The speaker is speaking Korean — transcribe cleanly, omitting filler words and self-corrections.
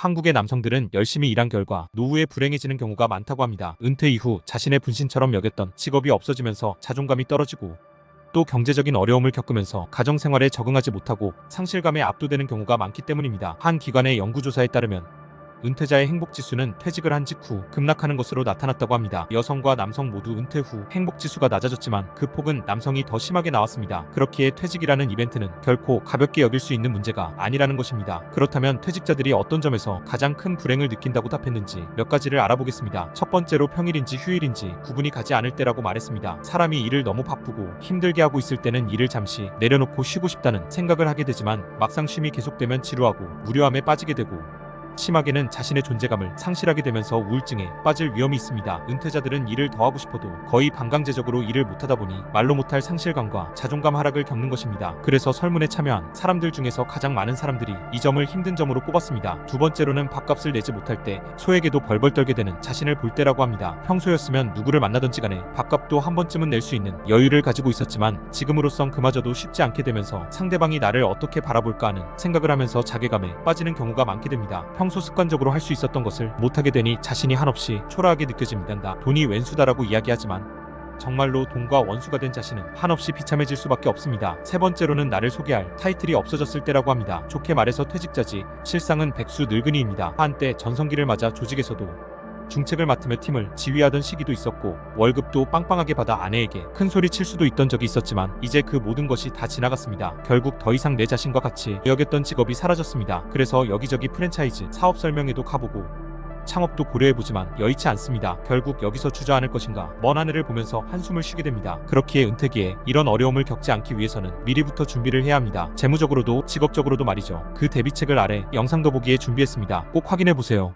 한국의 남성들은 열심히 일한 결과 노후에 불행해지는 경우가 많다고 합니다. 은퇴 이후 자신의 분신처럼 여겼던 직업이 없어지면서 자존감이 떨어지고 또 경제적인 어려움을 겪으면서 가정생활에 적응하지 못하고 상실감에 압도되는 경우가 많기 때문입니다. 한 기관의 연구조사에 따르면 은퇴자의 행복지수는 퇴직을 한 직후 급락하는 것으로 나타났다고 합니다. 여성과 남성 모두 은퇴 후 행복지수가 낮아졌지만 그 폭은 남성이 더 심하게 나왔습니다. 그렇기에 퇴직이라는 이벤트는 결코 가볍게 여길 수 있는 문제가 아니라는 것입니다. 그렇다면 퇴직자들이 어떤 점에서 가장 큰 불행을 느낀다고 답했는지 몇 가지를 알아보겠습니다. 첫 번째로 평일인지 휴일인지 구분이 가지 않을 때라고 말했습니다. 사람이 일을 너무 바쁘고 힘들게 하고 있을 때는 일을 잠시 내려놓고 쉬고 싶다는 생각을 하게 되지만 막상 쉼이 계속되면 지루하고 무료함에 빠지게 되고 심하게는 자신의 존재감을 상실하게 되면서 우울증에 빠질 위험이 있습니다. 은퇴자들은 일을 더 하고 싶어도 거의 반강제적으로 일을 못하다 보니 말로 못할 상실감과 자존감 하락을 겪는 것입니다. 그래서 설문에 참여한 사람들 중에서 가장 많은 사람들이 이 점을 힘든 점으로 꼽았습니다. 두 번째로는 밥값을 내지 못할 때 소에게도 벌벌 떨게 되는 자신을 볼 때라고 합니다. 평소였으면 누구를 만나든지 간에 밥값도 한 번쯤은 낼 수 있는 여유를 가지고 있었지만 지금으로선 그마저도 쉽지 않게 되면서 상대방이 나를 어떻게 바라볼까 하는 생각을 하면서 자괴감에 빠지는 경우가 많게 됩니다. 평소 습관적으로 할 수 있었던 것을 못하게 되니 자신이 한없이 초라하게 느껴집니다. 돈이 왼수다라고 이야기하지만 정말로 돈과 원수가 된 자신은 한없이 비참해질 수밖에 없습니다. 세 번째로는 나를 소개할 타이틀이 없어졌을 때라고 합니다. 좋게 말해서 퇴직자지 실상은 백수 늙은이입니다. 한때 전성기를 맞아 조직에서도 중책을 맡으며 팀을 지휘하던 시기도 있었고 월급도 빵빵하게 받아 아내에게 큰 소리 칠 수도 있던 적이 있었지만 이제 그 모든 것이 다 지나갔습니다. 결국 더 이상 내 자신과 같이 여겼던 직업이 사라졌습니다. 그래서 여기저기 프랜차이즈 사업 설명회도 가보고 창업도 고려해보지만 여의치 않습니다. 결국 여기서 주저앉을 것인가 먼 하늘을 보면서 한숨을 쉬게 됩니다. 그렇기에 은퇴기에 이런 어려움을 겪지 않기 위해서는 미리부터 준비를 해야 합니다. 재무적으로도 직업적으로도 말이죠. 그 대비책을 아래 영상 더보기에 준비했습니다. 꼭 확인해보세요.